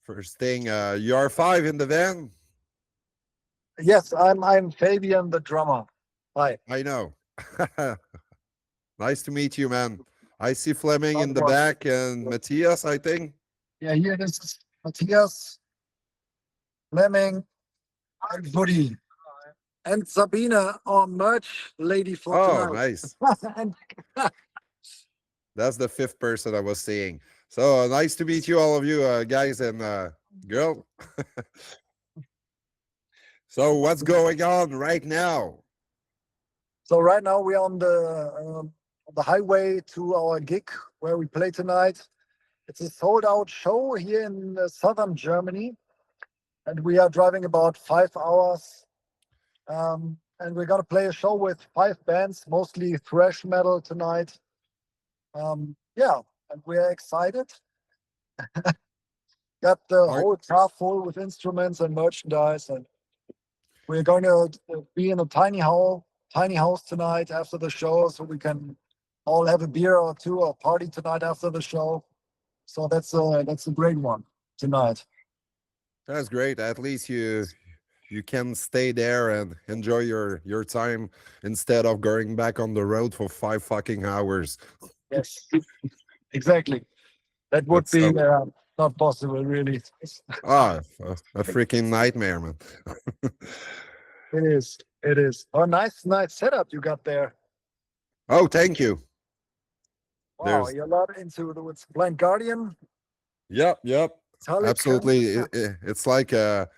First thing, you are five in the van. Yes, I'm Fabian, the drummer. Hi. I know. Nice to meet you, man. I see Fleming in the Likewise. back and Matthias, I think. Yeah, here this is Matthias, Fleming, and Woody. And Sabina, our merch lady for Oh, tonight. nice. And That's the fifth person I was seeing. So nice to meet you, all of you, guys and girl. So what's going on right now? so right now we're on the highway to our gig where we play tonight. It's a sold out show here in southern Germany. And we are driving about 5 hours. And we're going to play a show with 5 bands, mostly thrash metal tonight. Yeah, and we're excited. Got the Are- whole car full with instruments and merchandise, and we're going to be in a tiny house tonight after the show, so we can all have a beer or two or party tonight after the show. So that's a great one tonight. That's great. At least you can stay there and enjoy your time instead of going back on the road for 5 fucking hours. Yes, exactly. That would That's be not possible, really. a freaking nightmare, man. It is. It is. Oh, nice setup you got there. Oh, thank you. Wow, There's you're a lot into it's Blind Guardian, yep, Metallica, absolutely. It's like Death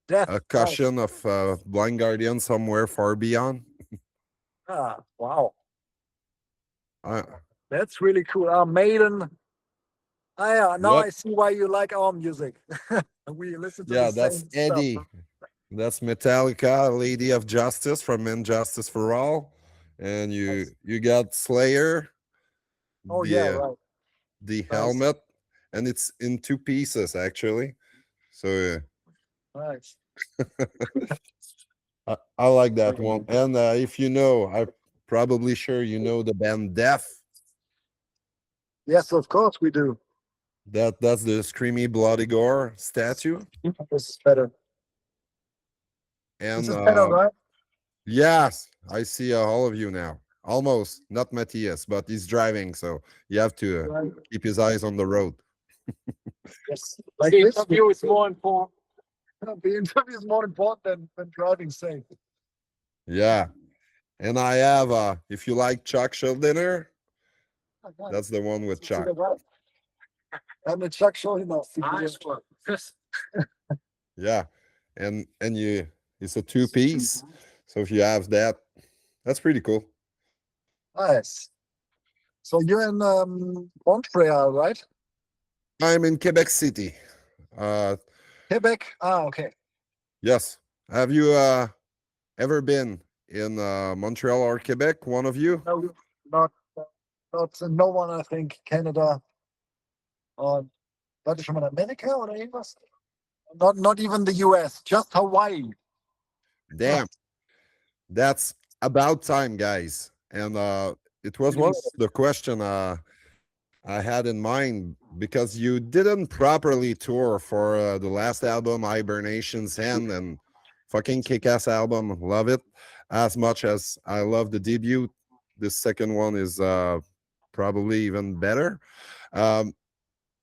a Thrash. cushion of Blind Guardian somewhere far beyond. Ah, wow, Uh, that's really cool. Maiden. Ah, yeah. Now yep, I see why you like our music. We listen to the yeah, that's same stuff. Eddie. That's Metallica, Lady of Justice from Injustice for All, and Nice. you got Slayer, Oh yeah, the right. the Nice, helmet, and it's in two pieces actually. So nice. I like that one. And if you know, I'm probably sure you know the band Death. Yes, of course we do. That's the screamy bloody gore statue. This is better. This And is better, right? yes, I see all of you now. Almost, not Matthias, but he's driving, so you have to Right. keep his eyes on the road. Yes. Like The this. interview is more important. The interview is more important than driving safe. Yeah. And I have if you like Chuck dinner, that's the one with Chuck. And the Chuck show him off. Nice one. Yes. Yeah. And you it's a two piece. So if you have that, that's pretty cool. Nice. So you're in Montreal, right? I'm in Quebec City. Quebec. Ah, okay. Yes. Have you ever been in Montreal or Quebec? One of you? No, not no one. I think Canada. That is from America or irgendwas? Not even the US. Just Hawaii. Damn. That's about time, guys. And it was one of the question I had in mind because you didn't properly tour for the last album, Hibernation's End, and fucking kick-ass album. Love it as much as I love the debut. The second one is probably even better. Um,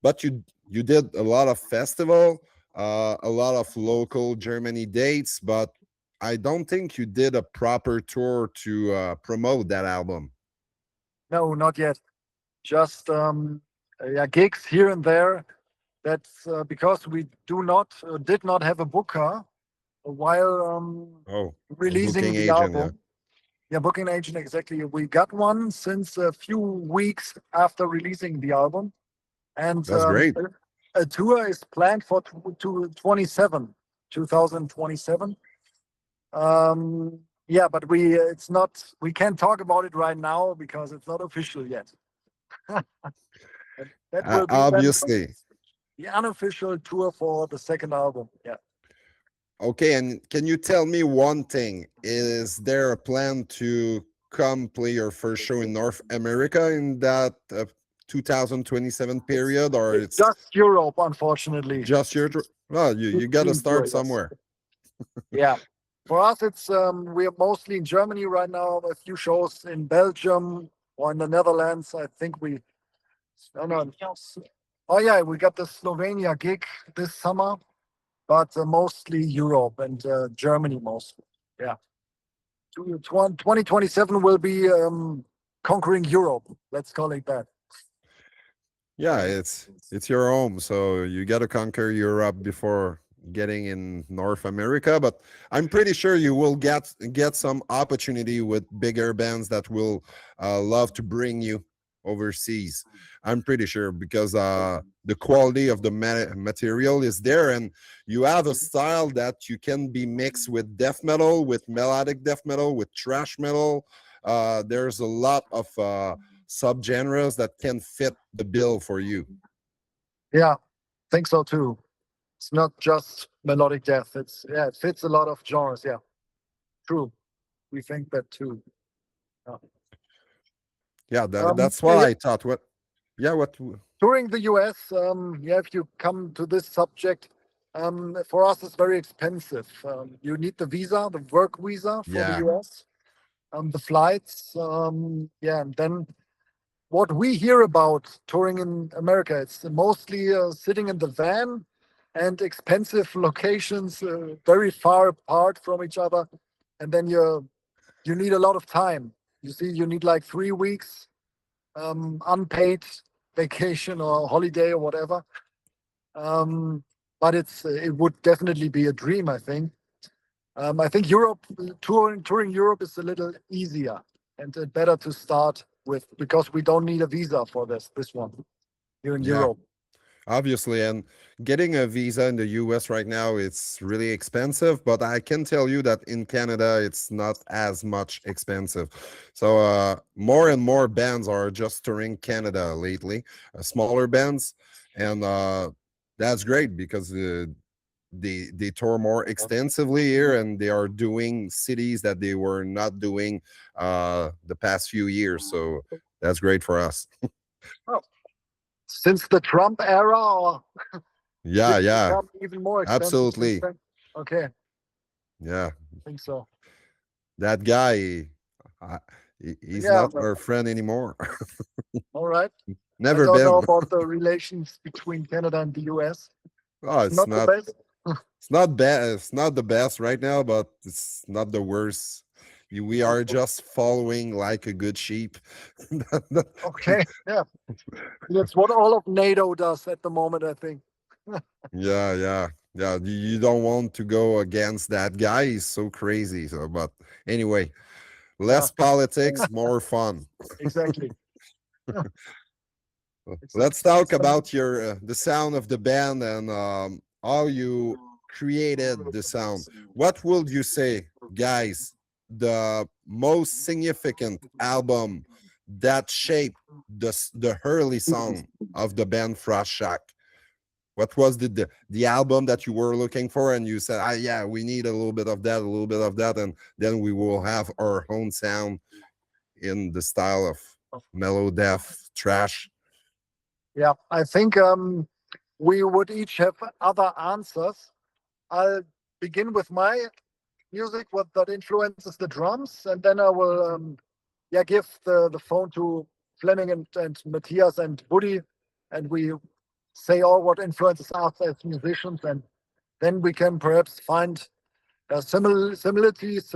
but you did a lot of festival, a lot of local Germany dates, but I don't think you did a proper tour to promote that album. No, not yet. Just yeah, gigs here and there. That's because we did not have a booker while Oh, a releasing booking the agent, yeah. album. Yeah, booking agent, exactly. We got one since a few weeks after releasing the album. And That's great. a tour is planned for 2027. Yeah, but we can't talk about it right now because it's not official yet. That will be then Obviously. the unofficial tour for the second album. Yeah. Okay, and can you tell me one thing? Is there a plan to come play your first show in North America in that 2027 period, or It's just Europe, unfortunately. just your? Well, you got to start somewhere. Yeah. For us, it's we are mostly in Germany right now. A few shows in Belgium or in the Netherlands. I think we. Oh, no. Oh yeah, we got the Slovenia gig this summer, but mostly Europe and Germany mostly. Yeah. 2027 will be conquering Europe. Let's call it that. Yeah, it's your home, so you got to conquer Europe before getting in North America. But I'm pretty sure you will get some opportunity with bigger bands that will love to bring you overseas. I'm pretty sure because the quality of the material is there, and you have a style that you can be mixed with death metal, with melodic death metal, with thrash metal. There's a lot of subgenres that can fit the bill for you. Yeah, think so too. It's not just melodic death. It fits a lot of genres. Yeah, true. We think that too. Yeah, that's what I thought. What? Yeah, what? Touring the US, if you come to this subject, for us it's very expensive. You need the visa, the work visa for the US, the flights, and then what we hear about touring in America, it's mostly sitting in the van and expensive locations, very far apart from each other, and then you need a lot of time. You see, you need like 3 weeks unpaid vacation or holiday or whatever. But it would definitely be a dream, I think. I think touring Europe is a little easier and better to start with because we don't need a visa for this one here in Europe. Obviously, and getting a visa in the US right now, it's really expensive, but I can tell you that in Canada, it's not as much expensive. So more and more bands are just touring Canada lately, smaller bands, and that's great because they tour more extensively here, and they are doing cities that they were not doing the past few years. So that's great for us. Oh. Since the Trump era, or yeah, even more expensive. absolutely. Okay. Yeah, I think so. that guy, he's not our friend anymore. All right. Never I don't been. know about the relations between Canada and the US. Oh, it's not the best. It's not bad. It's not the best right now, but it's not the worst. We are just following like a good sheep. Okay, yeah. That's what all of NATO does at the moment, I think. Yeah. You don't want to go against that guy. He's so crazy. So, but anyway, less politics, more fun. Exactly. Let's talk about your the sound of the band and how you created the sound. What would you say, guys, the most significant album that shaped the early sound of the band Frostshock? What was the album that you were looking for, and you said, yeah, we need a little bit of that, and then we will have our own sound in the style of mellow death thrash? Yeah, I think we would each have other answers. I'll begin with my music, what that influences the drums, and then I will give the phone to Fleming and Matthias and Woody, and we say all what influences us as musicians, and then we can perhaps find similarities.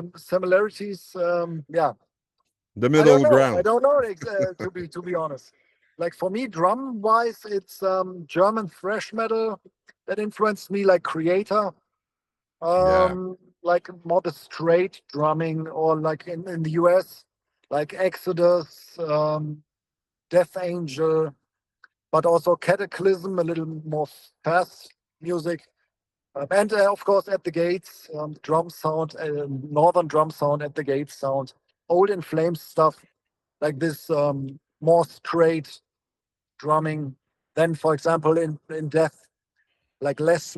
The middle ground. I don't know to be honest. Like for me, drum wise, it's German thrash metal that influenced me, like Kreator. Like more the straight drumming, or like in the US, like Exodus, Death Angel, but also Cataclysm, a little more fast music. And of course, At the Gates, drum sound, northern drum sound, At the Gates sound, Old In Flames stuff, like this more straight drumming. Then, for example, in Death, like less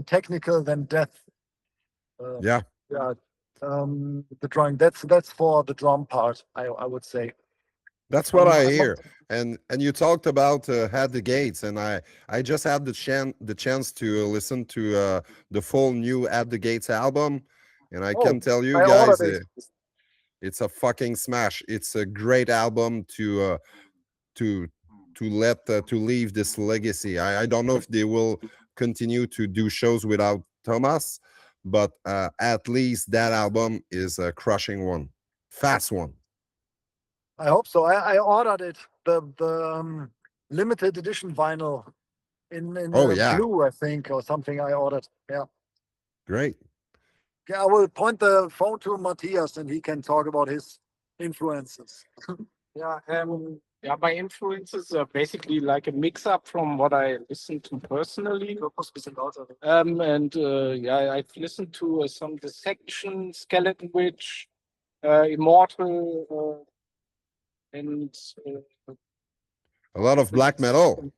technical than Death. The drawing. That's for the drum part, I would say. That's what I hear. And you talked about At the Gates, and I just had the chance to listen to the full new At the Gates album, and I can tell you I guys, ordered it. it's a fucking smash. It's a great album to to leave this legacy. I don't know if they will continue to do shows without Thomas, but at least that album is a crushing one, fast one. I hope so. I ordered it, the limited edition vinyl in Oh yeah, blue, I think, or something. I ordered. Yeah. great. Yeah, I will point the phone to Matthias, and he can talk about his influences. Yeah, yeah, my influences are basically like a mix up from what I listen to personally. And yeah, I've listened to some Dissection, Skeletonwitch, Immortal, and A lot of black metal.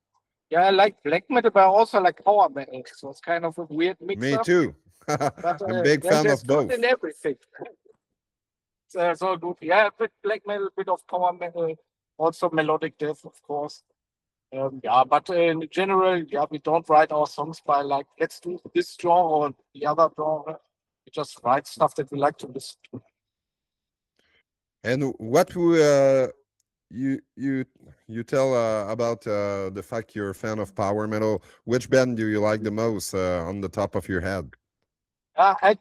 yeah, I like black metal, but I also like power metal. So it's kind of a weird mix Me up. too. But I'm a big then fan there's of good both. in everything. So good. Yeah, a bit black metal, a bit of power metal, also melodic death, of course. Yeah, but in general, yeah, we don't write our songs by like, let's do this genre or the other genre. We just write stuff that we like to listen to. And what you tell about the fact you're a fan of power metal? Which band do you like the most on the top of your head? I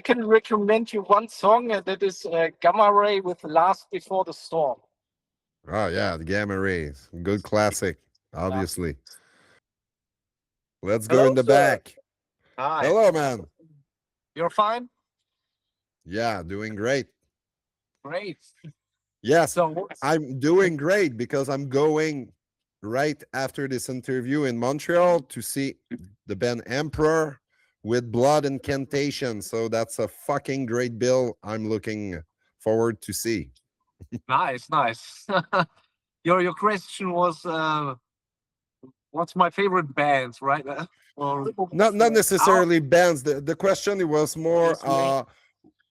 can recommend you one song that is Gamma Ray with Last Before the Storm. Oh yeah, the Gamma Rays, good classic, obviously. Let's go Hello, in the sir. back. Hi. Hello, man. You're fine? Yeah, doing great. Great. Yes, So I'm doing great because I'm going right after this interview in Montreal to see the band Emperor with Blood Incantation. So that's a fucking great bill I'm looking forward to see. nice. Your question was what's my favorite bands, right? Or Not necessarily bands. The question was more my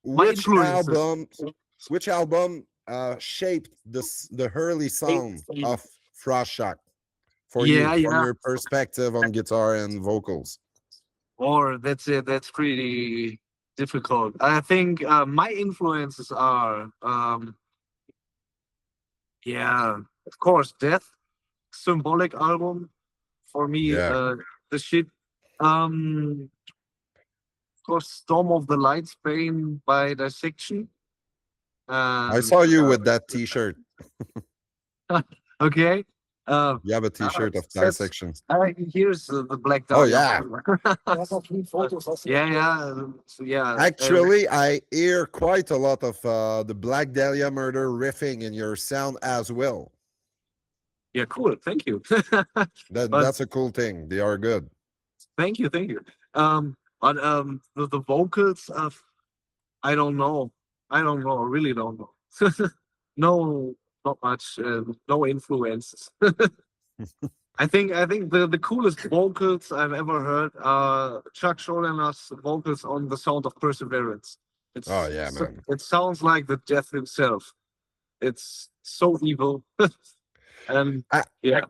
which influences. album shaped the early sound of Frostshock for you Yeah, from yeah. your perspective on guitar and vocals. Or that's it. That's pretty difficult. I think my influences are, yeah, of course, Death, Symbolic album for me. Yeah. The shit. Of course, Storm of the Lights Bane by Dissection. I saw you with that t-shirt. Okay. You have a t-shirt of That's- Dissection. Here's the Black Oh Dahlia. yeah. Yeah. Actually, I hear quite a lot of the Black Dahlia murder riffing in your sound as well. Yeah, cool. Thank you. That's a cool thing. They are good. Thank you. But the vocals of I don't know. I really don't know. No, not much. No influences. I think the coolest vocals I've ever heard are Chuck Schuldinger's vocals on The Sound of Perseverance. Oh yeah, man. It sounds like the Death himself. It's so evil. And yeah.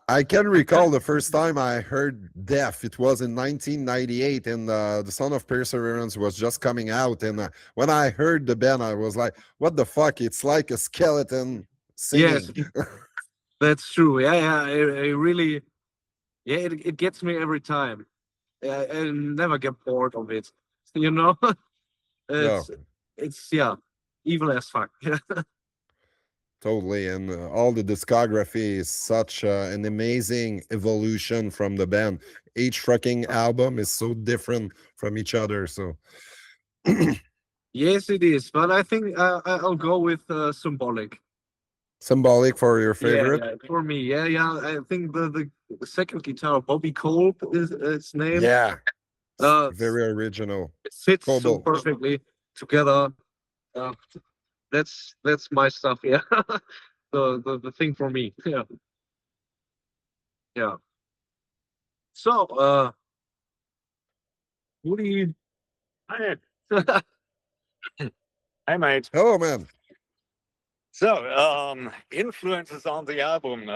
I can recall the first time I heard Death. It was in 1998, and the Son of Perseverance was just coming out. And when I heard the band, I was like, "What the fuck? It's like a skeleton singing." Yes, that's true. Yeah. It really, yeah, it gets me every time. I never get bored of it. You know, No, it's yeah, evil as fuck. totally. And all the discography is such an amazing evolution from the band. Each fucking album is so different from each other. So Yes, it is. But I think I'll go with Symbolic. Symbolic for your favorite. Yeah, for me. Yeah. I think the second guitar, Bobby Kolb is its name. Yeah, Uh, very original. it fits so Kobo. perfectly together. That's my stuff. Yeah, the thing for me. Yeah. So, what do you? Hi, hey, mate. Hello, man. So, influences on the album.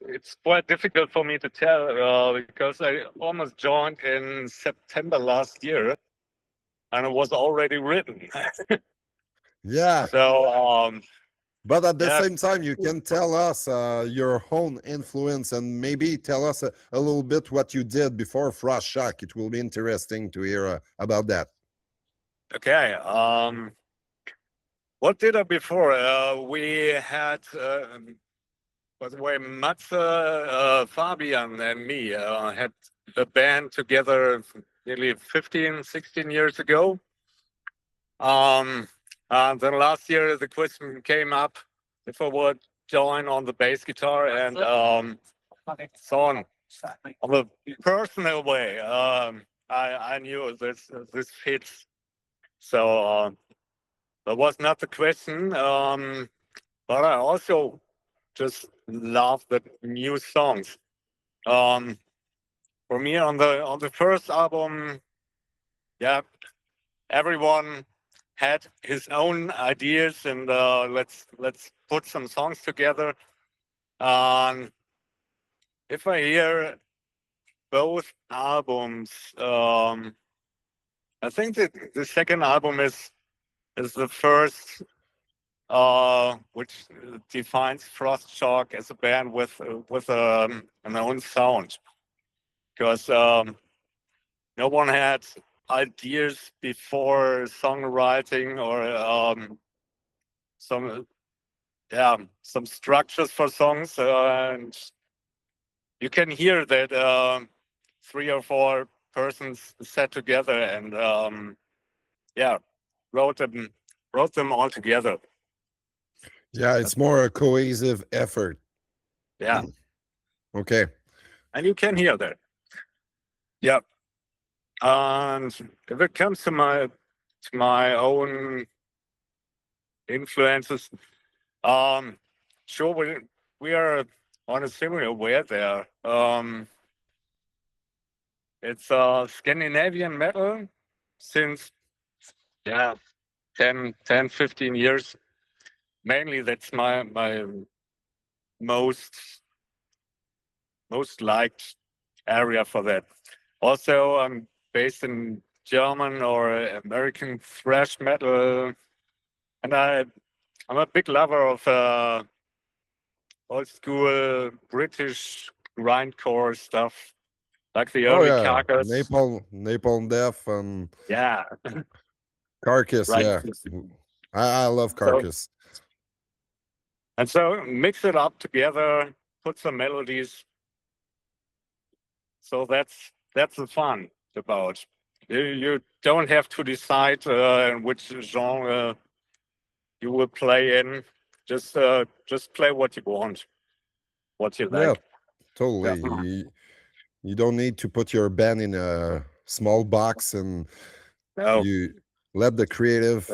It's quite difficult for me to tell because I almost joined in September last year, and it was already written. Yeah, So, but at the yeah, same time, you can tell us your own influence and maybe tell us a little bit what you did before Frostshock. It will be interesting to hear about that. okay. What did I before? We had, by the way, Matze, Fabian, and me had a band together nearly 15, 16 years ago. And then last year, the question came up if I would join on the bass guitar, and so on the personal way. I knew this fits. So that was not the question. But I also just love the new songs. For me, on the first album, yeah, everyone had his own ideas, and let's put some songs together. If I hear both albums, I think that the second album is the first, which defines Frostshock as a band with an own sound, because no one had ideas before songwriting or some structures for songs, and you can hear that 3 or 4 persons sat together and wrote them all together. Yeah, it's more a cohesive effort. Yeah, Okay. and you can hear that. Yeah, and if it comes to my own influences, sure, we are on a similar way there. It's Scandinavian metal since 10, 15 years. Mainly that's my most liked area for that. Also, I'm based in German or American thrash metal, and I'm a big lover of old school British grindcore stuff, like the Oh early yeah, Carcass. Napalm Death and Yeah, Carcass. right. Yeah, I love So, Carcass. and so mix it up together, put some melodies. So that's the fun about. You don't have to decide in which genre you will play in. Just play what you want, what you Yeah, like. totally. Yeah. You don't need to put your band in a small box, and No. you let the creative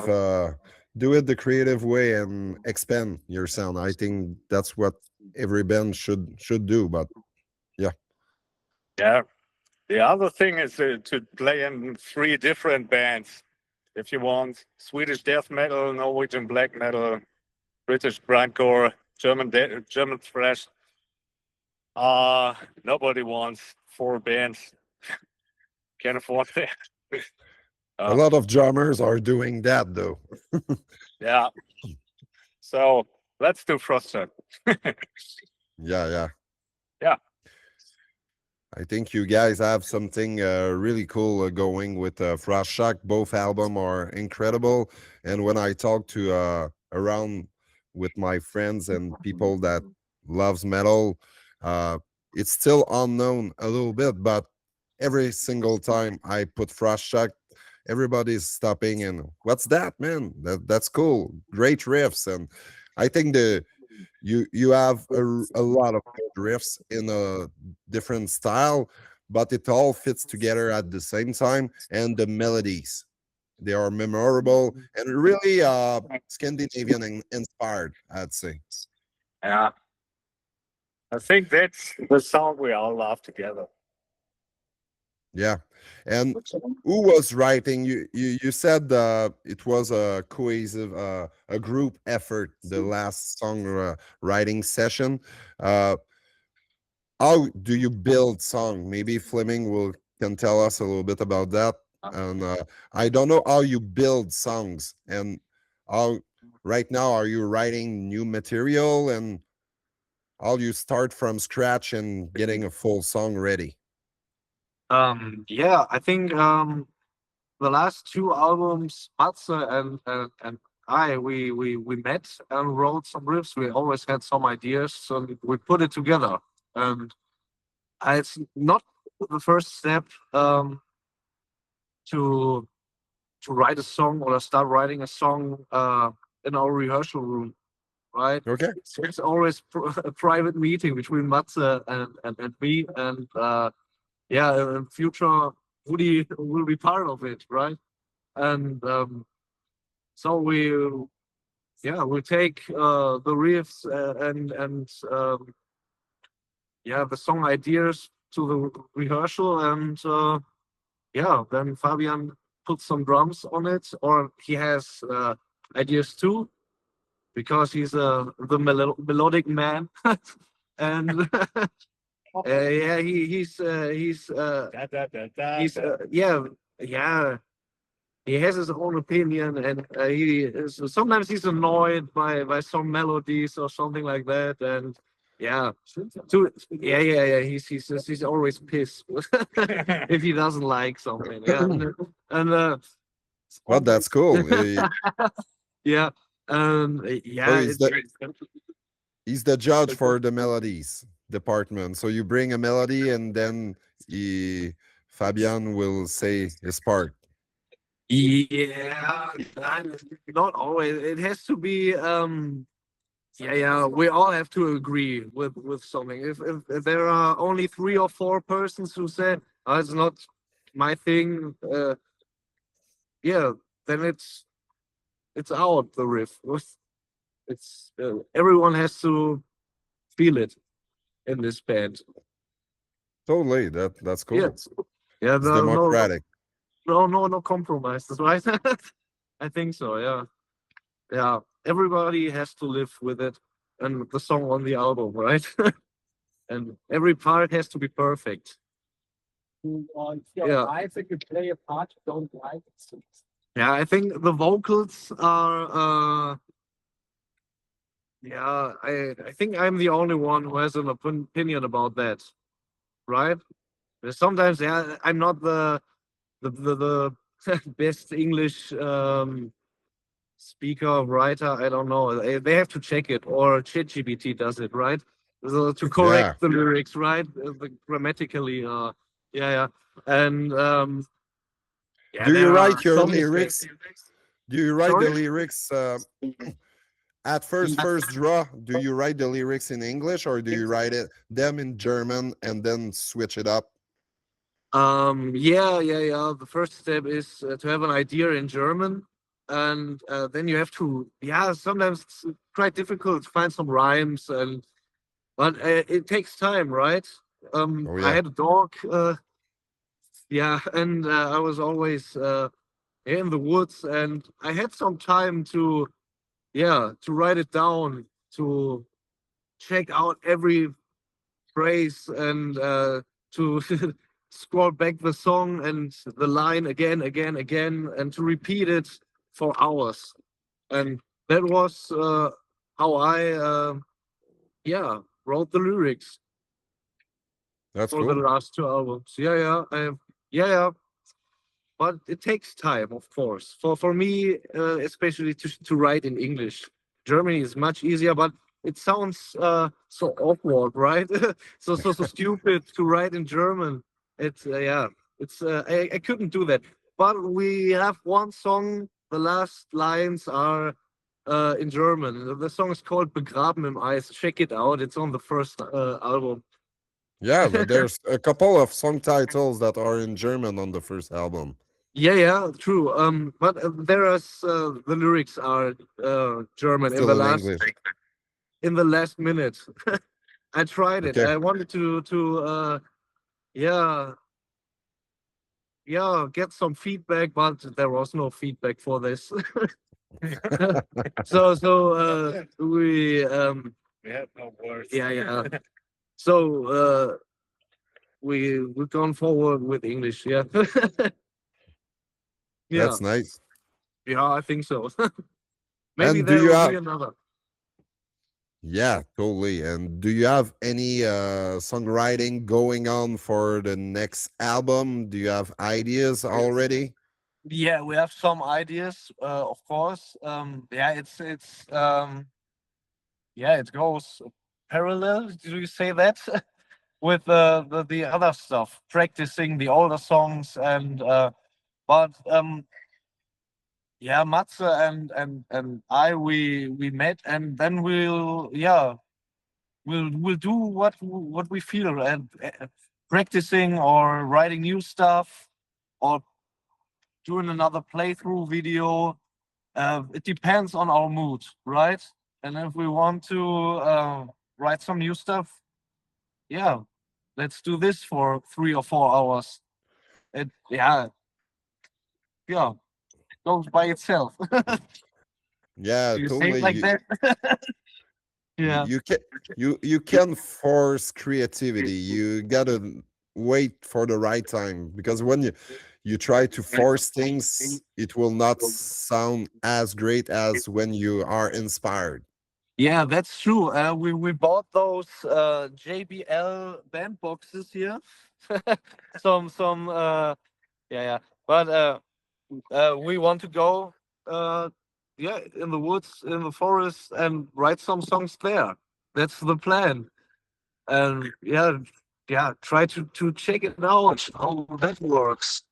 do it the creative way and expand your sound. I think that's what every band should do. But yeah, Yeah. The other thing is to play in 3 different bands. If you want Swedish death metal, Norwegian black metal, British grindcore, German thrash. Nobody wants 4 bands. Can't afford that. a lot of drummers are doing that though. Yeah. So let's do Frostshock. Yeah. Yeah. I think you guys have something really cool going with Frostshock. Both album are incredible, and when I talk to around with my friends and people that loves metal, uh, it's still unknown a little bit. But every single time I put Frostshock, everybody's stopping and what's that, man? That's cool, great riffs, and I think you have a lot of good riffs in a different style, but it all fits together at the same time, and the melodies, they are memorable and really Scandinavian inspired, I'd say. Yeah. I think that's the sound we all love together. Yeah. And who was writing? You said it was a cohesive, a group effort. The last song writing session. Uh, how do you build song? Maybe Fleming will can tell us a little bit about that. And I don't know how you build songs, and how right now are you writing new material, and how you start from scratch and getting a full song ready. Yeah, I think the last two albums, Matze and I, we met and wrote some riffs. We always had some ideas, so we put it together. And it's not the first step to write a song or start writing a song in our rehearsal room, right? Okay. It's always a private meeting between Matze and me, and yeah, in future Woody will be part of it, right? And so we take the riffs and yeah, the song ideas to the rehearsal, and yeah, then Fabian puts some drums on it, or he has ideas too, because he's the melodic man. And yeah, he's yeah, he has his own opinion, and sometimes he's annoyed by some melodies or something like that, and yeah, yeah, he's always pissed if he doesn't like something, yeah, and Well, that's cool. yeah, yeah, He's the judge for the melodies department. So you bring a melody, and then Fabian will say his part. yeah, not always. It has to be yeah, we all have to agree with something. If there are only 3 or 4 persons who say, oh, it's not my thing, yeah, then it's out the riff. It's everyone has to feel it in this band. Totally. That's cool. Yes. Yeah, It's democratic. no compromises, right? I think so, yeah. Yeah, everybody has to live with it and the song on the album, right? And every part has to be perfect. Yeah. I think you play a part you don't like. Yeah, I think the vocals are yeah, I think I'm the only one who has an opinion about that, right? Sometimes, yeah, I'm not the best English speaker, writer. I don't know. They have to check it, or ChatGPT does it, right? So to correct the lyrics, right? Grammatically, yeah. And yeah, Do you there are write your some lyrics? mistakes. Do you write Sorry? the lyrics at first draw? Do you write the lyrics in English, or do you write them in German and then switch it up? Yeah. The first step is to have an idea in German, and then you have to. Yeah, sometimes it's quite difficult to find some rhymes, but it takes time, right? Oh, I yeah. had a dog. Yeah, and I was always in the woods, and I had some time to write it down, to check out every phrase, and to scroll back the song and the line again, and to repeat it for hours. And that was how I wrote the lyrics That's for the cool. last 2 albums. Yeah. But it takes time, of course. For me, especially to write in English. Germany is much easier, but it sounds so awkward, right? so stupid to write in German. It's I couldn't do that. But we have one song. The last lines are in German. The song is called "Begraben im Eis." Check it out. It's on the first album. Yeah, but there's a couple of song titles that are in German on the first album. Yeah, true. But there is the lyrics are German Still in English. in the last minute. I tried it. Okay. I wanted to yeah, get some feedback, but there was no feedback for this. So we have no words. yeah. So we've gone forward with English, yeah. Yeah, That's nice. yeah, I think so. Maybe And do there you will be have another. Yeah, totally. And do you have any songwriting going on for the next album? Do you have ideas already? Yeah, we have some ideas, of course. Yeah, it's yeah, it goes parallel. Do you say that? With the other stuff, practicing the older songs and but yeah, Matze and I we met and then we'll do what we feel and practicing or writing new stuff or doing another playthrough video. It depends on our mood, right? And if we want to write some new stuff, yeah, let's do this for 3 or 4 hours. It yeah goes by itself. Yeah, You say it totally. like that? Yeah. You can you can force creativity. You gotta wait for the right time because when you try to force things, it will not sound as great as when you are inspired. Yeah, that's true. We bought those JBL band boxes here. Some yeah. But we want to go yeah in the woods, in the forest, and write some songs there. That's the plan. And yeah, try to check it out how that works.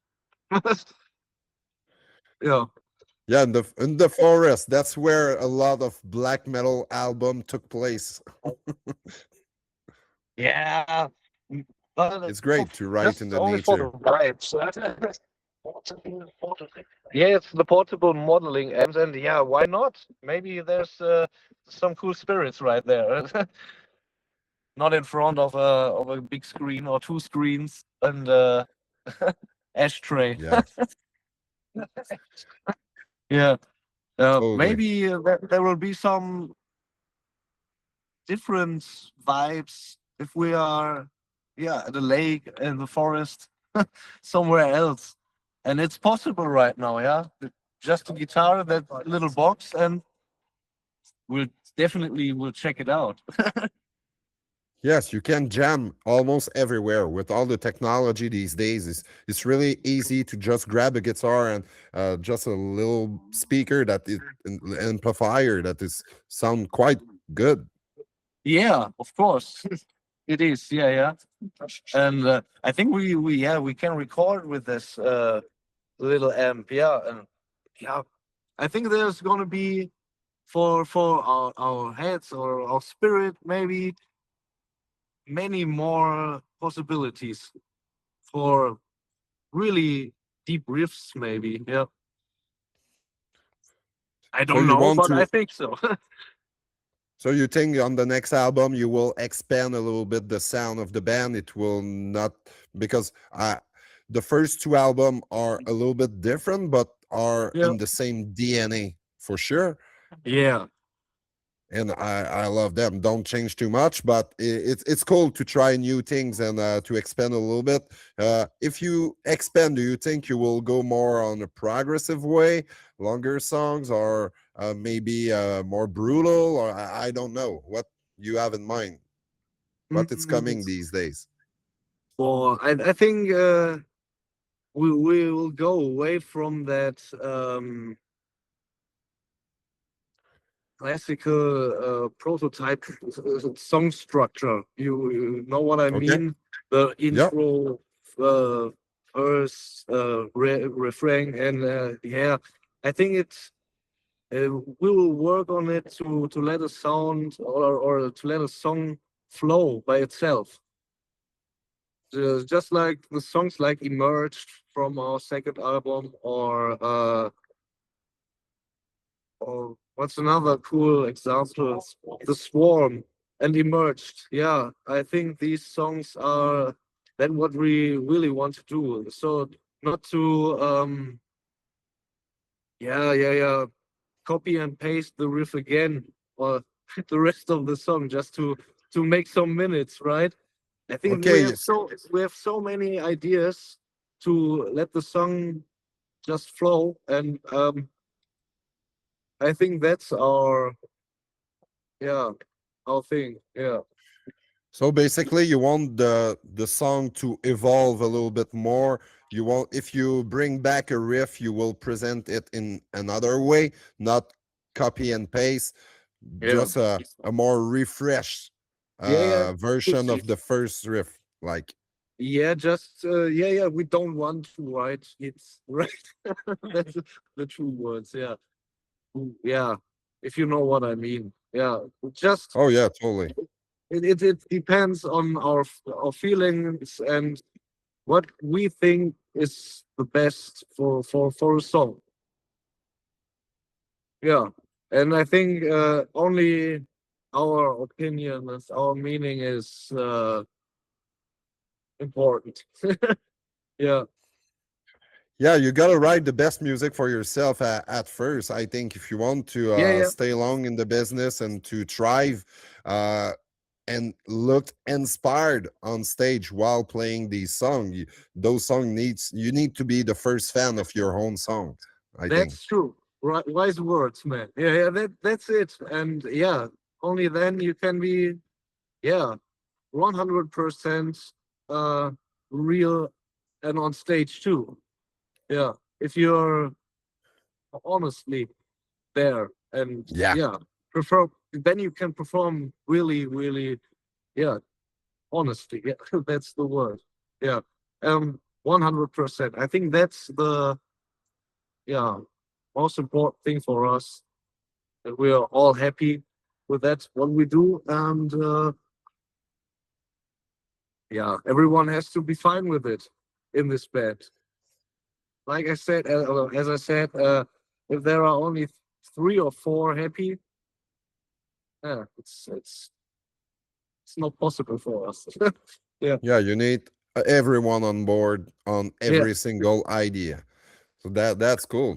Yeah. Yeah, in the forest, that's where a lot of black metal album took place. Yeah. But It's great to write in just the only for the nature. vibes. Yeah, it's the portable modeling and yeah, why not? Maybe there's some cool spirits right there. Not in front of a big screen or two screens and ashtray. Yeah, Yeah. totally. Maybe there will be some different vibes if we are yeah at the lake in the forest somewhere else, and it's possible right now. Yeah, just a guitar, that little box, and we'll definitely will check it out. Yes, you can jam almost everywhere with all the technology these days. It's really easy to just grab a guitar and just a little speaker that is an amplifier that is sound quite good. Yeah, of course. It is. Yeah, and I think we can record with this little amp. Yeah, and yeah, I think there's gonna be for our heads or our spirit maybe many more possibilities for really deep riffs maybe. Yeah, I So don't you know, want but I to think so. so you think on the next album you will expand a little bit the sound of the band? It will not because the first two albums are a little bit different, but are Yeah, in the same DNA for sure. yeah, And I love them. Don't change too much, but it's cool to try new things and to expand a little bit. If you expand, do you think you will go more on a progressive way, longer songs, or maybe more brutal, or I don't know what you have in mind, what is mm, coming these days. or I think we will go away from that classical prototype song structure. You know what I Okay. mean? The Yep. intro, verse, refrain, and yeah, I think it's we will work on it to let a sound or to let a song flow by itself. Just like the songs like emerged from our second album or what's another cool example? The Swarm and Emerged. Yeah, I think these songs are then what we really want to do. So not to yeah, copy and paste the riff again or the rest of the song just to make some minutes, right? I think Okay, we have so many ideas to let the song just flow, and I think that's our thing. Yeah. so basically, you want the song to evolve a little bit more. You want, if you bring back a riff, you will present it in another way, not copy and paste, Yeah. just a more refreshed Yeah. version of the first riff. Like, Yeah, just we don't want to write hits, right? That's the true words. Yeah. Yeah. If you know what I mean. Yeah. Just oh yeah, totally. it depends on our feelings and what we think is the best for a song. Yeah. And I think only our opinion and our meaning is important. Yeah. Yeah, you gotta write the best music for yourself at first. I think if you want to Yeah. stay long in the business and to thrive, uh, and look inspired on stage while playing these songs, those songs you need to be the first fan of your own song. I think. That's true. Right, wise words, man. Yeah, that's it. And yeah, only then you can be, 100% real and on stage too. Yeah, if you're honestly there and Yeah, perform, then you can perform really, really, yeah, honestly. Yeah, that's the word. Yeah, 100%. I think that's the most important thing for us, and we are all happy with that what we do, and everyone has to be fine with it in this band. Like I said, as I said, if there are only 3 or 4 happy, it's not possible for us. Yeah. yeah. You need everyone on board on Yeah. every single idea. So that's cool.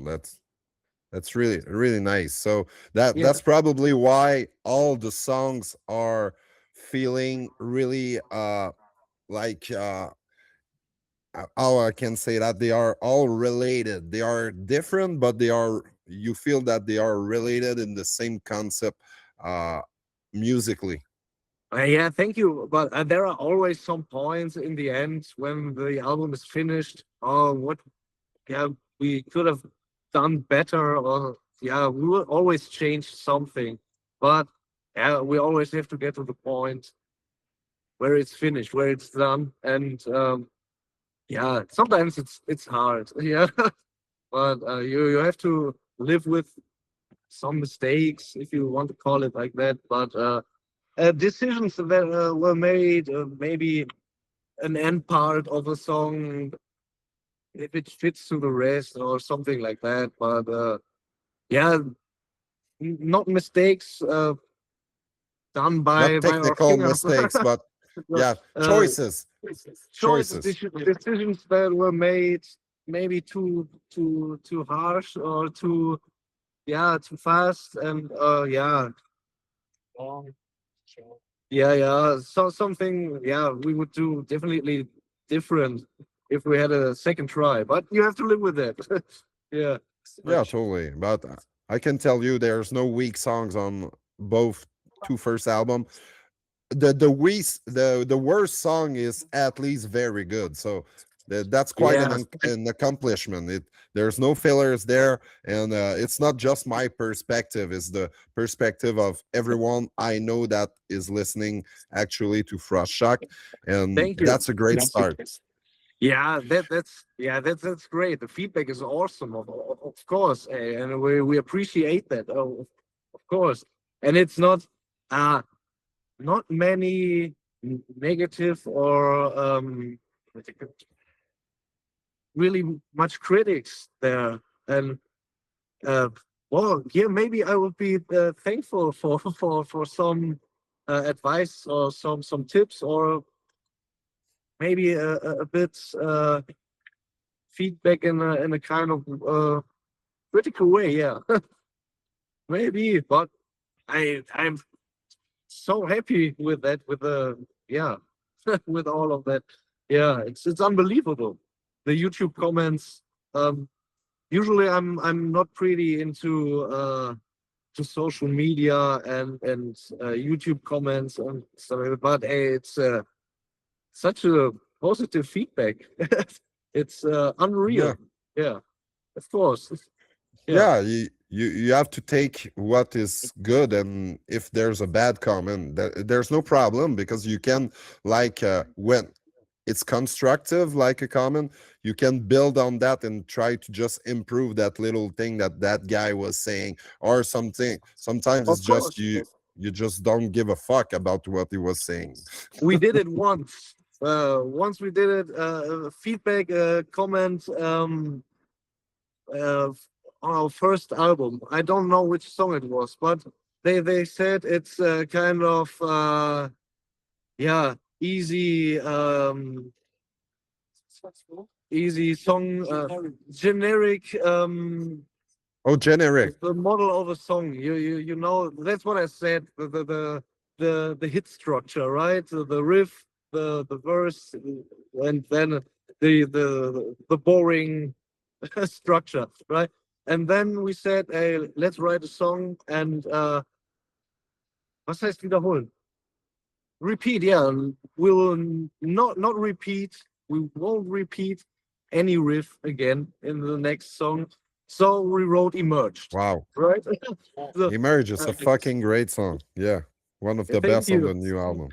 That's really really nice. So Yeah. that's probably why all the songs are feeling really like how I can say that they are all related. They are different, but they are, you feel that they are related in the same concept uh musically. Yeah, thank you. But there are always some points in the end when the album is finished. Oh, what? Yeah, we could have done better, or we will always change something. But yeah, we always have to get to the point where it's finished, where it's done, and sometimes it's hard. Yeah, but you have to live with some mistakes, if you want to call it like that. But decisions that were made, maybe an end part of a song, if it fits to the rest or something like that. But yeah, not mistakes done Not by our technical singer. mistakes, but yeah, uh, choices. choices, Choices. decisions that were made maybe too harsh or too fast, and so something we would do definitely different if we had a second try, but you have to live with it. Yeah. Yeah, totally. But I can tell you there's no weak songs on both two first album. The worst song is at least very good. So that's quite Yeah. an accomplishment. There's no fillers there, and it's not just my perspective. It's the perspective of everyone I know that is listening actually to Frostshock, and Thank you. that's a great start. That's great. The feedback is awesome, of course, and we appreciate that. Of course, and it's not many negative or really much critics there, and maybe I would be thankful for some advice or some tips, or maybe a bit feedback in a kind of critical way. Yeah, maybe, but I'm so happy with that. With the with all of that. Yeah, it's unbelievable. The YouTube comments. Usually I'm not pretty into to social media and YouTube comments and stuff, but it's such a positive feedback. It's unreal. Yeah, of course. Yeah, you have to take what is good, and if there's a bad comment, there's no problem, because you can, like, when it's constructive, like a comment, you can build on that and try to just improve that little thing that that guy was saying, or something. Sometimes it's Of just course. you just don't give a fuck about what he was saying. We did it once. Once we did it, feedback, comment uh, on our first album. I don't know which song it was, but they said it's kind of easy easy song, generic Oh, generic. the model of a song. You know, that's what I said. The hit structure, right? The riff, the verse, and then the boring structure, right? And then we said, hey, let's write a song and was heißt wiederholen? Repeat, yeah. We'll not repeat. We won't repeat any riff again in the next song. So we wrote Emerged. Wow. Right? The- Emerge is a fucking great song. Yeah, one of the Thank best on you. the new album.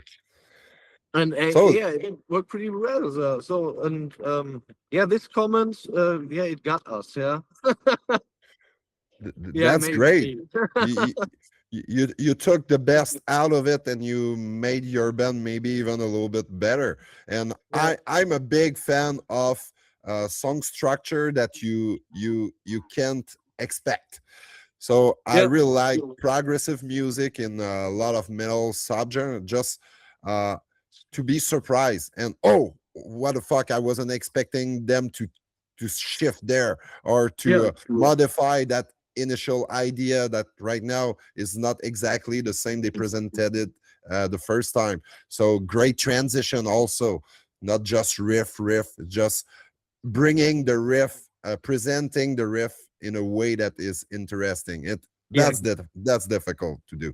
and So- yeah, it worked pretty well. So and yeah, this comment, yeah, it got us. Yeah. Yeah, That's maybe. great. You took the best out of it, and you made your band maybe even a little bit better. And Yeah. I'm a big fan of song structure that you can't expect. So I Yeah. really like progressive music in a lot of metal subgenre, just to be surprised and, oh, what the fuck, I wasn't expecting them to shift there, or to Yeah. modify that initial idea that right now is not exactly the same they presented it the first time. So great transition also, not just riff, just bringing the riff, presenting the riff in a way that is interesting. Yeah. That's difficult to do.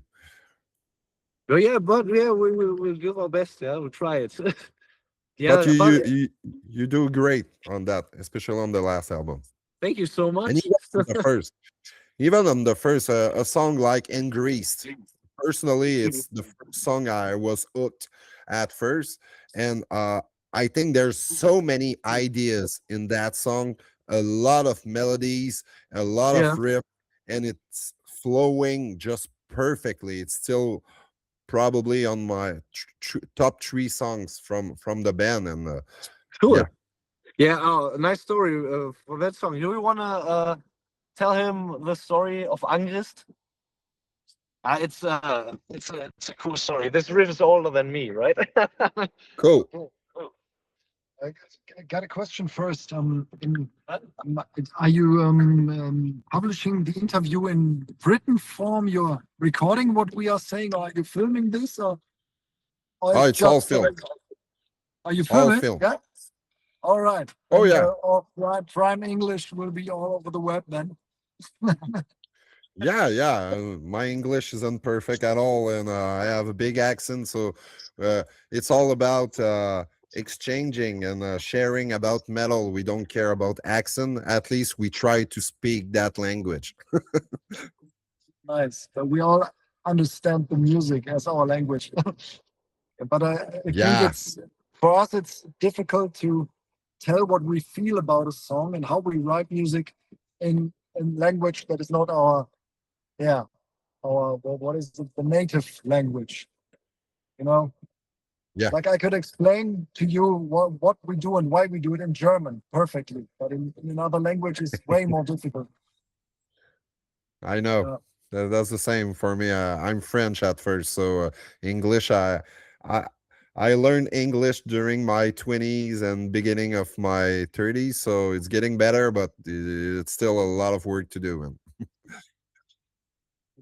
But yeah, we'll give our best. Yeah, we'll try it. Yeah, But but you do great on that, especially on the last album. thank you so much. And even on the first, a song like Engreased, personally, it's the first song I was hooked at first. And I think there's so many ideas in that song, a lot of melodies, a lot Yeah. of riff, and it's flowing just perfectly. It's still probably on my top 3 songs from the band. And Cool. Yeah. Yeah. Oh, nice story for that song. Do we wanna tell him the story of Angrist? It's a cool story. This riff is older than me, right? Cool. I got a question first. Are you publishing the interview in written form? You're recording what we are saying, or are you filming this? Or Oh, it's all just, filmed. Are you All filming? filmed. Yeah. All right. Oh, And, yeah. Our prime English will be all over the web then. Yeah. My English isn't perfect at all, and I have a big accent, so it's all about exchanging and sharing about metal. We don't care about accent. At least we try to speak that language. Nice. But we all understand the music as our language. But I think Yeah. it's, for us, it's difficult to tell what we feel about a song and how we write music in language that is not our, what is it, the native language, you know? Yeah. Like I could explain to you what we do and why we do it in German perfectly, but in another language it's way more difficult. I know. That's the same for me. I'm French at first, so English, I I learned English during my 20s and beginning of my 30s, so it's getting better, but it's still a lot of work to do. It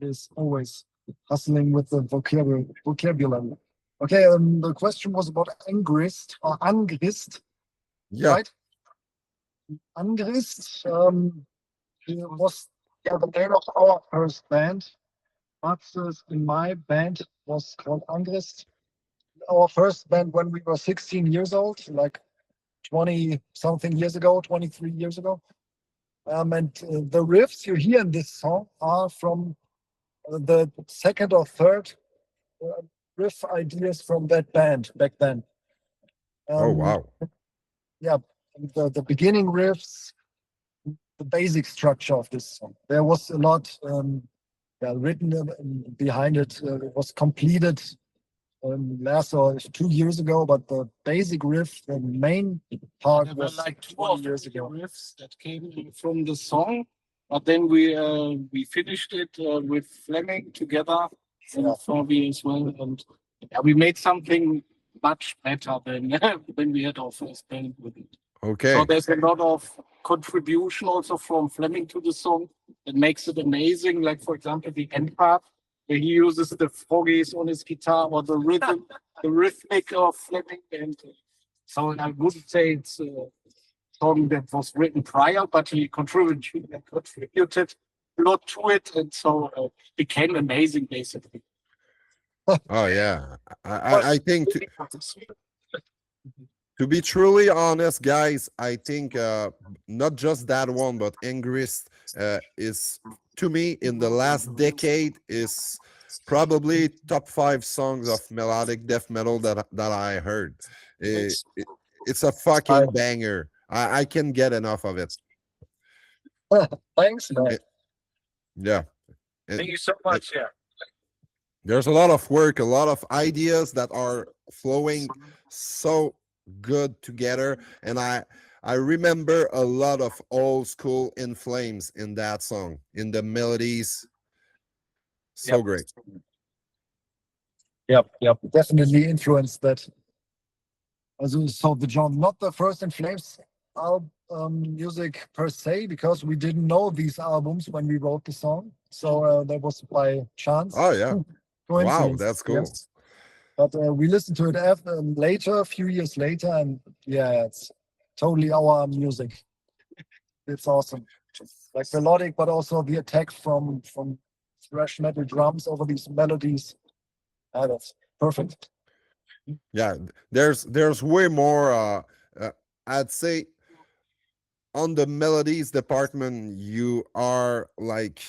is always hustling with the vocabulary. Okay, the question was about Angrist or Angrist, Yeah. right? Angrist was the name of our first band. Max's in my band was called Angrist. Our first band when we were 16 years old, like 20 something years ago, 23 years ago. And the riffs you hear in this song are from the second or third riff ideas from that band back then. Oh, wow. Yeah, the beginning riffs, the basic structure of this song. There was a lot written behind it. It was completed last or 2 years ago, but the basic riff, the main part There were was like 2 20 or years 3 ago. riffs that came from the song, but then we finished it with Fleming together and Fabi as well, and we made something much better than when we had our first band with it. Okay. So there's a lot of contribution also from Fleming to the song that makes it amazing. Like for example, the end part where he uses the froggies on his guitar or the rhythm, the rhythmic of Fleming. And so I wouldn't say it's a song that was written prior, but he contributed a lot to it, and so it became amazing basically. Oh, yeah. I think to be truly honest, guys, I think not just that one, but Ingrist is, to me, in the last decade, is probably top 5 songs of melodic death metal that I heard. It's a fucking banger. I can't get enough of it. Thanks, man. Yeah. Thank you so much. Yeah. There's a lot of work, a lot of ideas that are flowing so good together, and I remember a lot of old school In Flames in that song, in the melodies. So great. Yep, definitely influenced that. So the genre, not the first In Flames music per se, because we didn't know these albums when we wrote the song. So that was by chance. Oh, yeah. Wow, Coincidence, that's cool. yes. But we listened to it later, a few years later, and yeah, it's totally our music. It's awesome. Like melodic, but also the attack from thrash metal drums over these melodies. That's perfect. Yeah, there's way more. I'd say on the melodies department, you are like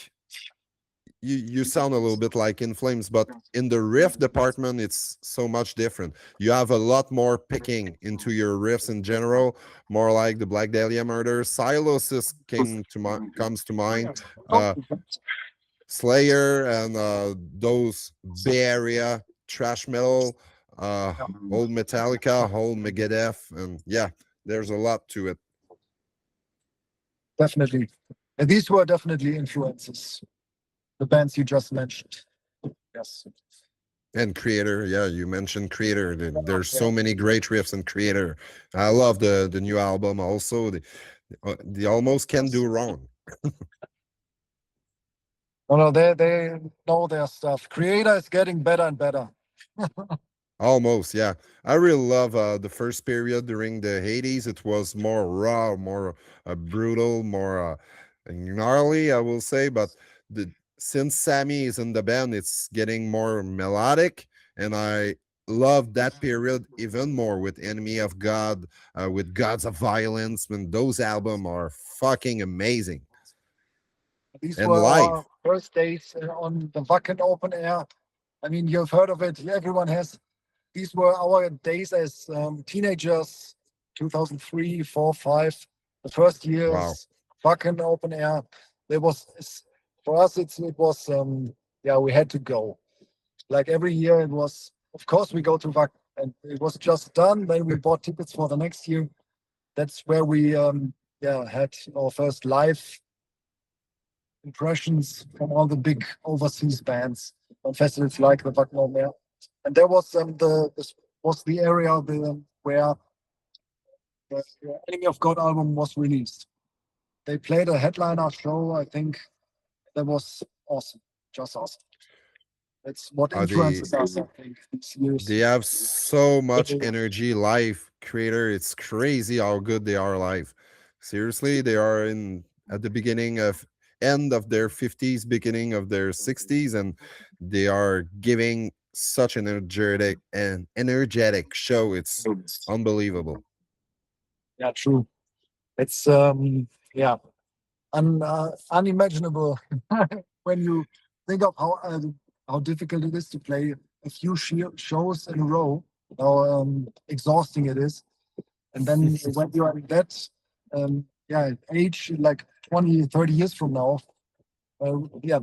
you sound a little bit like In Flames, but in the riff department, it's so much different. You have a lot more picking into your riffs in general, more like the Black Dahlia Murder. Sylosis comes to mind. Slayer and those Bay Area thrash metal, old Metallica, old Megadeth, and yeah, there's a lot to it. Definitely. And these were definitely influences. The bands you just mentioned. Yes. And Kreator, yeah, you mentioned Kreator. There's so many great riffs in Kreator. I love the new album also. They almost can't do wrong. No, they know their stuff. Kreator is getting better and better. Almost, yeah. I really love the first period during the 80s. It was more raw, more brutal, more gnarly, I will say. But since Sammy is in the band, it's getting more melodic, and I love that period even more with Enemy of God, with Gods of Violence. And those albums are fucking amazing. These And were live. our first days on the Wacken open air. I mean, you've heard of it. Everyone has. These were our days as teenagers, 2003, 4, 5. The first years, Wow. Wacken open air. There was, for us, it was, we had to go. Like every year, it was, of course, we go to Wacken. And it was just done. Then we bought tickets for the next year. That's where we had our first live impressions from all the big overseas bands on festivals like the Wacken open air. And there was was the area where the Enemy of God album was released. They played a headliner show, I think. That was awesome, just awesome. That's what Are they influences us, I think, these years. they have so much energy live, Kreator. It's crazy how good they are live. Seriously, they are in at the beginning of end of their 50s, beginning of their 60s, and they are giving such an energetic show. It's unbelievable. Yeah, true. It's unimaginable when you think of how difficult it is to play a few shows in a row, how exhausting it is. And then when you are in that age, like 20, 30 years from now,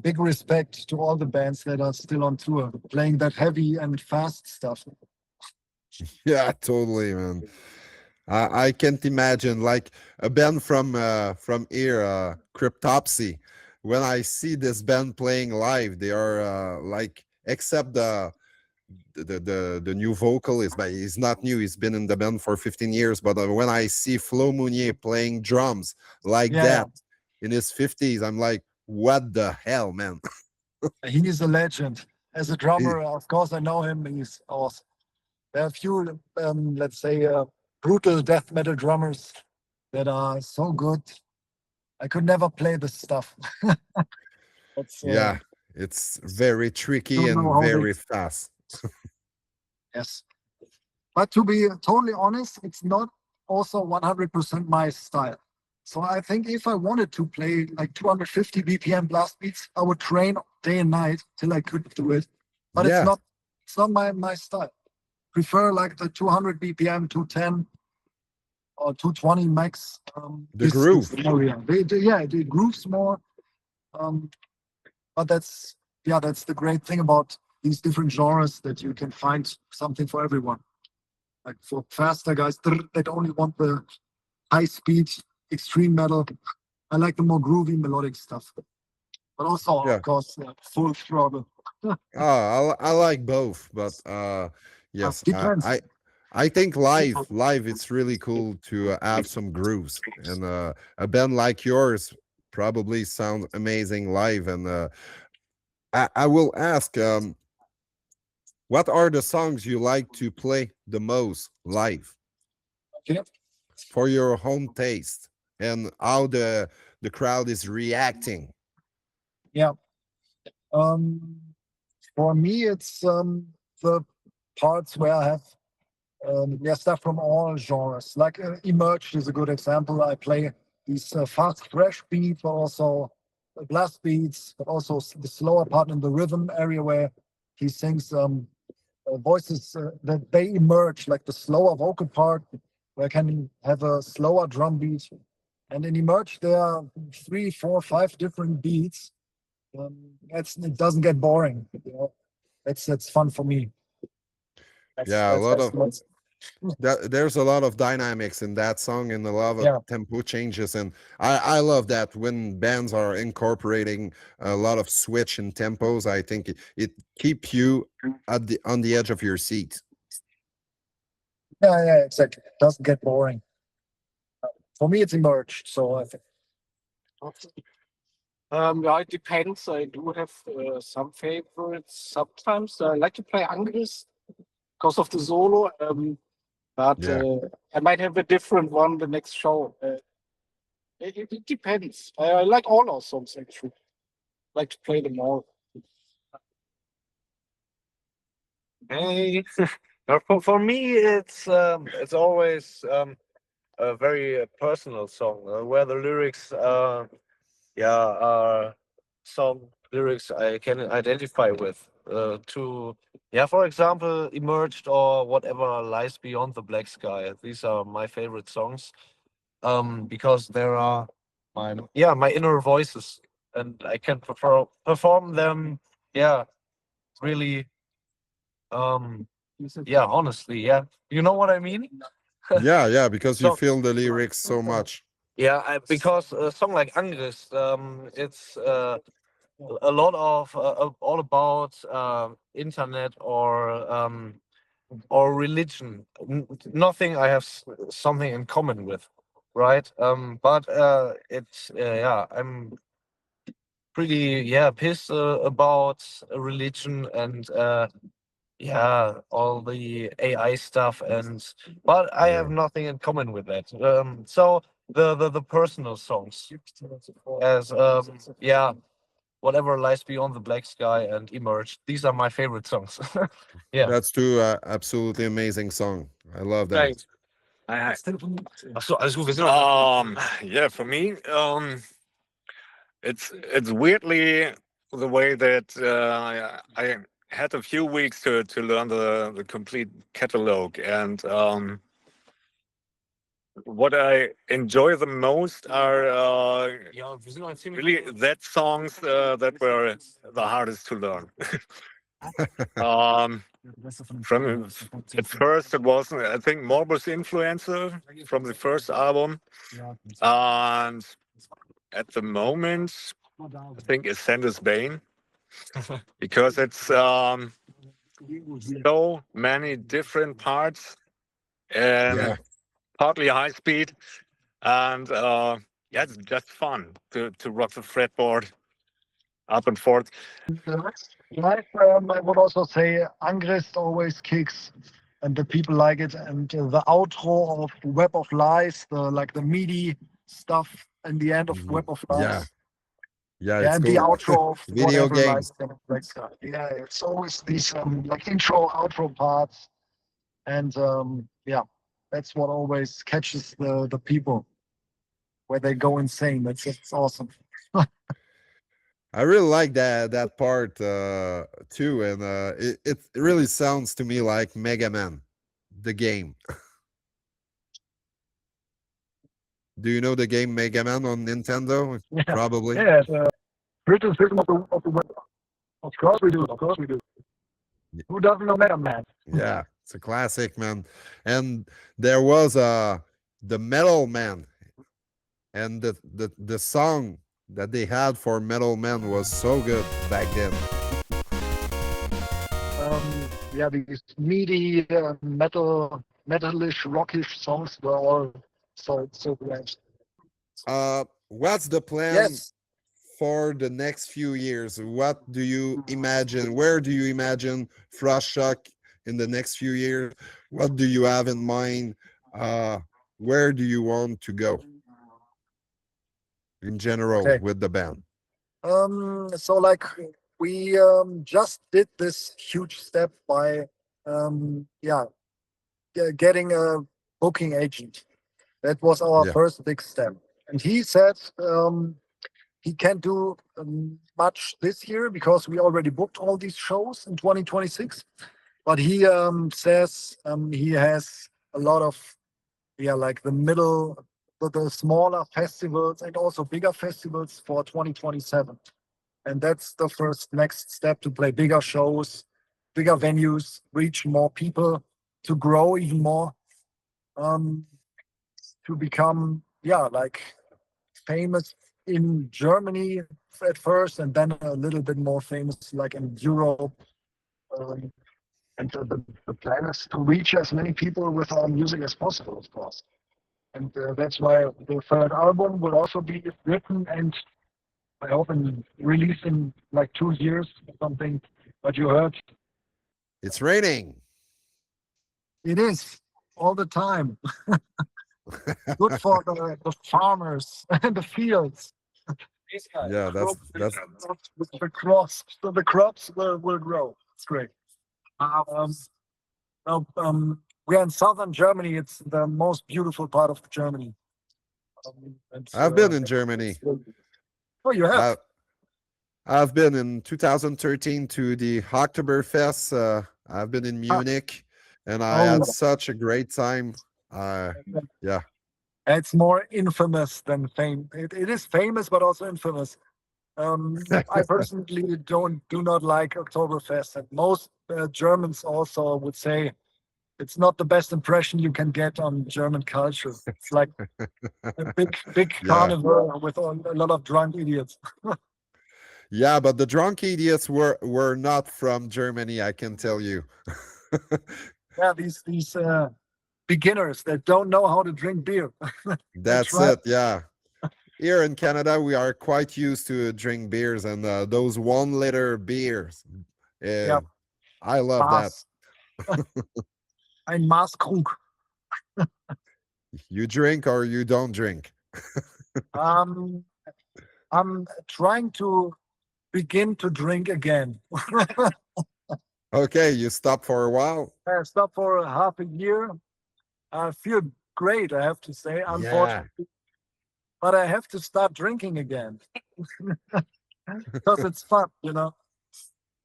big respect to all the bands that are still on tour, playing that heavy and fast stuff. Yeah, totally, man. I can't imagine like a band from here, Cryptopsy. When I see this band playing live, they are like except the new vocalist, but he's not new. He's been in the band for 15 years. But when I see Flo Mounier playing drums like that in his 50s, I'm like, what the hell, man? He is a legend. As a drummer, of course, I know him. He's awesome. There are a few, let's say, brutal death metal drummers that are so good. I could never play this stuff. Yeah, it's very tricky don't know and how very fast. Yes. But to be totally honest, it's not also 100% my style. So I think if I wanted to play like 250 BPM blast beats, I would train day and night till I could do it. But Yeah, it's not my style. Prefer like the 200 BPM, 210 or 220 max. the groove. This area. It grooves more. But that's the great thing about these different genres, that you can find something for everyone. Like for faster guys that only want the high speed extreme metal, I like the more groovy melodic stuff. But also, Yeah. of course, full throttle. I like both, but yes, Depends. I think live it's really cool to have some grooves, and a band like yours probably sound amazing live. And I will ask, what are the songs you like to play the most live Okay. for your home taste, and how the crowd is reacting? Yeah. For me, it's the parts where I have stuff from all genres. Like Emerge is a good example. I play these fast, fresh beats, but also blast beats, but also the slower part in the rhythm area where he sings voices that they emerge, like the slower vocal part, where I can have a slower drum beat. And in Emerge, there are 3, 4, 5 different beats. It doesn't get boring. You know? That's fun for me. Yeah, a lot of there's a lot of dynamics in that song and a lot of tempo changes, and I love that when bands are incorporating a lot of switch in tempos. I think it keep you on the edge of your seat. Yeah, exactly. It doesn't get boring. For me, it's Emerged, so I think. It depends. I do have some favorites. Sometimes I like to play Angris because of the solo. But I might have a different one the next show. It depends. I like all our songs actually. I like to play them all. Hey, for me, it's always a very personal song where the lyrics, are song lyrics I can identify with. For example, Emerged or whatever lies beyond the black sky. These are my favorite songs, because there are my inner voices, and I can perform them. Yeah, really. Honestly, you know what I mean. Yeah, because you So feel the lyrics so much. because a song like Angris, it's a lot of all about internet or or religion. Nothing I have something in common with, right? But it's yeah, I'm pretty pissed about religion and yeah, all the AI stuff, and but I have Yeah. nothing in common with that. So the personal songs, as yeah, whatever lies beyond the black sky and emerge. These are my favorite songs. Yeah. That's two absolutely amazing song. I love them. Thanks. Ach so, alles gut. Wir sind Yeah, for me, it's weirdly the way that I had a few weeks to learn the complete catalog, and what I enjoy the most are ja, wir sind noch in 10 really Minuten. that songs that were the hardest to learn. um, from at first it was, I think, Morbus Influencer from the first album, and at the moment I think Ascendus Bane, because it's so many different parts and Yeah. partly high speed, and yeah, it's just fun to rock the fretboard up and forth. Live, I would also say Angrist always kicks, and the people like it. And the outro of Web of Lies, the meaty stuff in the end of Mhm. Web of Yeah. Lies. Yeah, Yeah, it's and the cool. outro of Video whatever games. lies in the black sky. Yeah, it's always these like intro, outro parts, and yeah, that's what always catches the people where they go insane. It's awesome. I really like that part too, and it really sounds to me like Mega Man, the game. Do you know the game Mega Man on Nintendo? Yeah, Probably. yeah. Criticism of the web. Of course we do. Of course we do. Who doesn't know Mega Man? Yeah, it's a classic, man. And there was the Metal Man, and the song that they had for Metal Man was so good back then. Yeah, these meaty metalish, rockish songs were all so great. What's the plan Yes. for the next few years? What do you imagine? Where do you imagine Frostshock in the next few years? What do you have in mind? Where do you want to go in general Okay. with the band? So like we just did this huge step by getting a booking agent. That was our Yeah. first big step. And he said he can't do much this year because we already booked all these shows in 2026. But he says he has a lot of like the smaller festivals and also bigger festivals for 2027. And that's the first next step, to play bigger shows, bigger venues, reach more people, to grow even more, to become like famous in Germany at first, and then a little bit more famous like in Europe. And the plan is to reach as many people with our music as possible, of course. And that's why the third album will also be written and I hope released in like 2 years or something. But you heard It's raining. it is all the time. Good for the farmers and the fields. Yeah, that's The crops. So the crops will grow. It's great. We are in southern Germany. It's the most beautiful part of Germany. I've been in Germany. Oh, you have? I've been in 2013 to the Oktoberfest. I've been in Munich, and I had such a great time. Yeah. It's more infamous than fame. It is famous, but also infamous. I personally do not like Oktoberfest, and most Germans also would say it's not the best impression you can get on German culture. It's like a big carnival with a lot of drunk idiots. Yeah, but the drunk idiots were not from Germany, I can tell you. Yeah, these beginners that don't know how to drink beer. That's right. it. Yeah. Here in Canada, we are quite used to drink beers and those 1 liter beers. Yeah, I love that. Ein Maßkrug. You drink or you don't drink. I'm trying to begin to drink again. Okay, you stop for a while. I stopped for a half a year. I feel great, I have to say, unfortunately. But I have to start drinking again. Because it's fun, you know.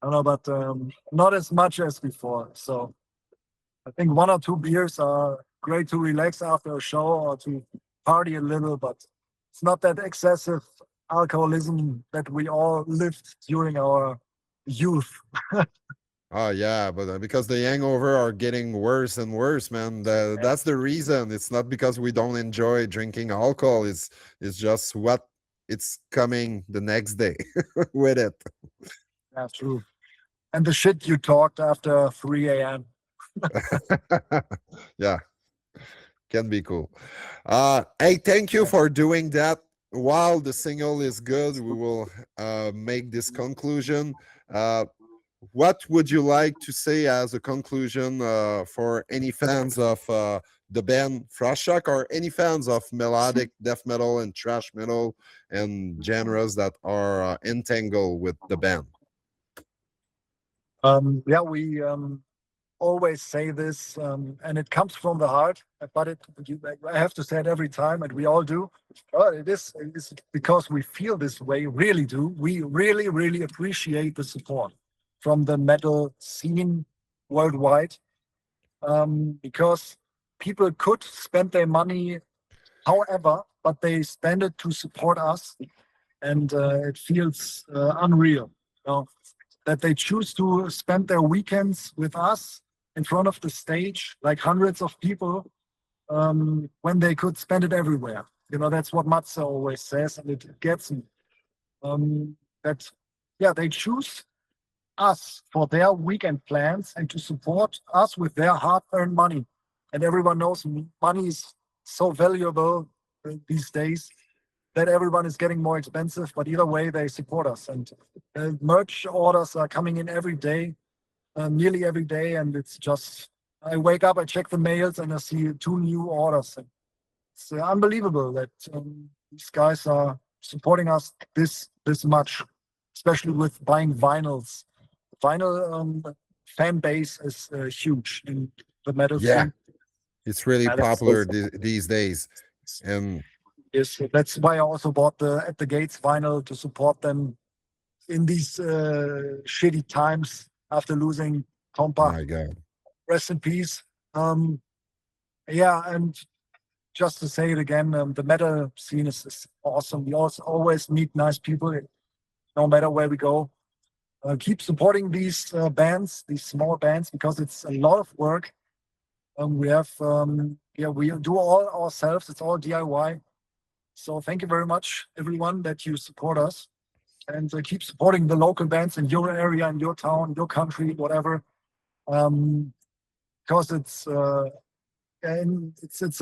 I don't know, but not as much as before. So I think 1 or 2 beers are great to relax after a show or to party a little, but it's not that excessive alcoholism that we all lived during our youth. Oh yeah, but because the hangover are getting worse and worse, man. That's the reason. It's not because we don't enjoy drinking alcohol. It's just what it's coming the next day with it. That's true. And the shit you talked after 3 a.m. Yeah, can be cool. Hey, thank you for doing that. While the single is good, we will make this conclusion. What would you like to say as a conclusion for any fans of the band Frostshock or any fans of melodic death metal and thrash metal and genres that are entangled with the band? Yeah, we always say this, and it comes from the heart, but I have to say it every time, and we all do. It is because we feel this way, really do. We really, really appreciate the support from the metal scene worldwide, because people could spend their money however, but they spend it to support us, and it feels unreal, you know, that they choose to spend their weekends with us in front of the stage, like hundreds of people, when they could spend it everywhere. You know, that's what Matze always says, and it gets me. That, yeah, they choose us for their weekend plans and to support us with their hard-earned money. And everyone knows money is so valuable these days that everyone is getting more expensive, but either way, they support us. And merch orders are coming in every day, nearly every day. And it's just, I wake up, I check the mails, and I see 2 new orders. And it's unbelievable that these guys are supporting us this much, especially with buying vinyls. Vinyl fan base is huge in the metal scene. It's really popular these days. And yes, that's why I also bought the At the Gates vinyl to support them in these shitty times after losing Tompa. my God. Rest in peace. Yeah, and just to say it again, the metal scene is awesome. We also always meet nice people, no matter where we go. Keep supporting these bands, these small bands, because it's a lot of work. We have, we do all ourselves. It's all DIY. So thank you very much, everyone, that you support us, and keep supporting the local bands in your area, in your town, your country, whatever. Because it's a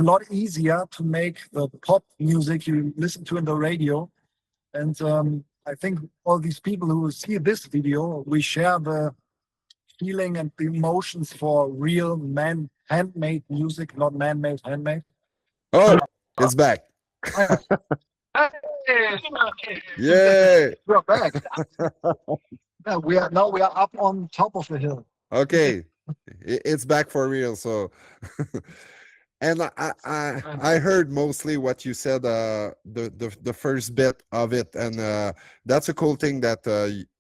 lot easier to make the pop music you listen to in the radio, and I think all these people who see this video, we share the feeling and the emotions for real handmade music, not man-made, handmade. Oh, it's back. Yeah. We're back. Yeah, we are up on top of the hill. Okay. It's back for real. So and I heard mostly what you said, the first bit of it, and that's a cool thing that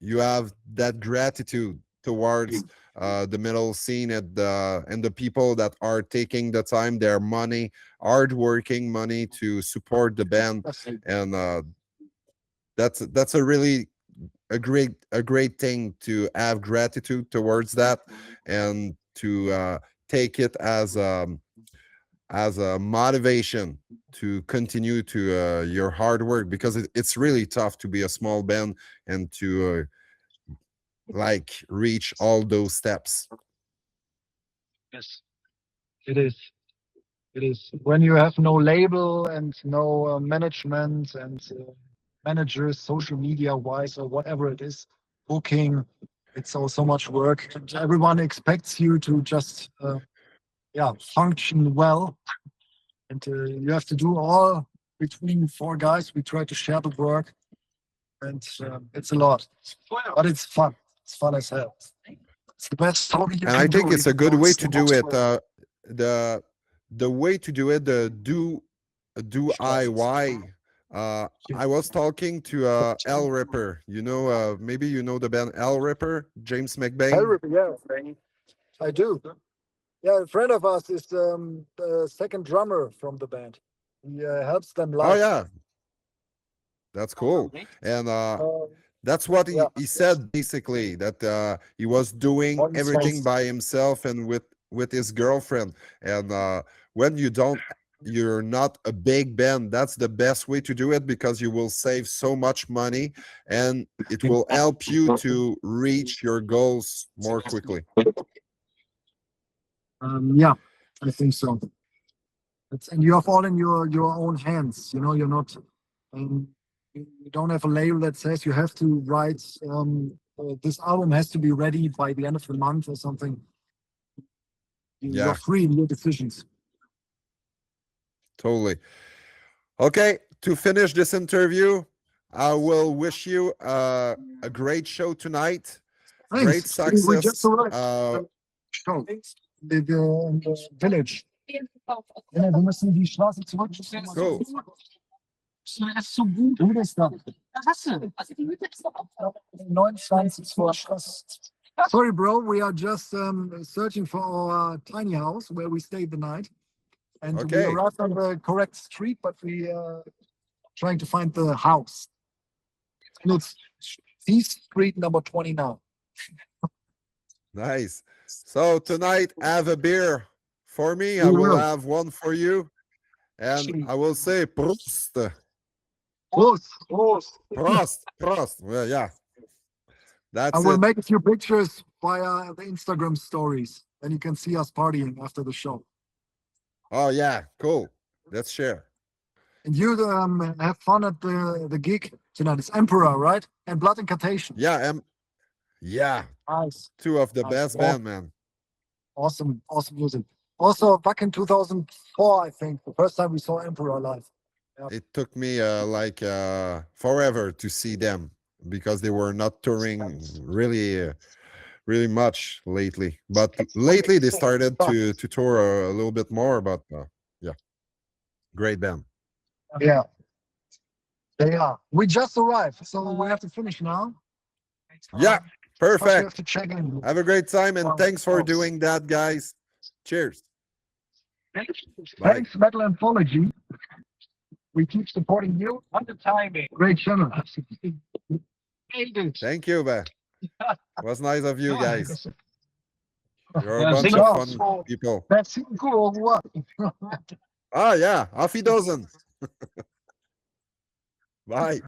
you have that gratitude towards the metal scene and the people that are taking the time, their money, hard-working money to support the band, and that's a really a great thing to have gratitude towards that, and to take it as a motivation to continue to your hard work, because it's really tough to be a small band and to like reach all those steps. Yes, it is. It is. When you have no label and no management and managers, social media wise or whatever it is, booking, it's so much work. And everyone expects you to just function well, and you have to do all between four guys. We try to share the work, and it's a lot, but it's fun. It's fun as hell. It's the best hobby you And can I think do, it's a even good though way it's to so do much it. work. The way to do it, the DIY. I was talking to L Ripper. You know, maybe you know the band L Ripper, James McBain. Yeah, I do. Yeah, a friend of ours is the second drummer from the band. He helps them Oh live. yeah, that's cool. And that's what Yeah. he said basically, that he was doing On his everything face. by himself and with his girlfriend. And when you're not a big band, that's the best way to do it, because you will save so much money and it will help you to reach your goals more quickly. Yeah, I think so. And you have all in your own hands. You know, you're not. You don't have a label that says you have to write. This album has to be ready by the end of the month or something. You're Yeah, free in your decisions. totally. Okay, to finish this interview, I will wish you a great show tonight. Great Thanks. We just success. arrived. Show. The village. Ja, wir müssen die Straße zurück. Cool. Er ist so gut. Wo ist das? Da hast du. 29 vor Straße. Sorry, bro. We are just searching for our tiny house where we stayed the night. And we Okay. arrived on the correct street, but we are trying to find the house. And it's East Street number 29. Nice. So tonight, have a beer for me. I We will will. have one for you. And I will say Prost. Close. Close. Prost. Prost. Well, yeah. That's I will it. make a few pictures via the Instagram stories. Then you can see us partying after the show. Oh, yeah. Cool. Let's share. And you have fun at the gig tonight. It's Emperor, right? And Blood Incantation. Yeah. Yeah. Nice. Two of the Nice. best band, man. Awesome. Awesome music. Also, back in 2004, I think, the first time we saw Emperor live. It took me forever to see them, because they were not touring really much lately. But lately they started to tour a little bit more. But yeah, great band. Yeah. They are. We just arrived, so we have to finish now. Yeah, But we have perfect. to check in. Have a great time, and thanks for doing that, guys. Cheers. Bye. Thanks, Metal Anthology. We keep supporting you. On the timing. Great channel. Thank you, man. Was nice of you guys. You're a Yeah, bunch sing of off. fun people. Merci beaucoup. Au revoir. Ah, yeah. Auf Wiedersehen. Bye.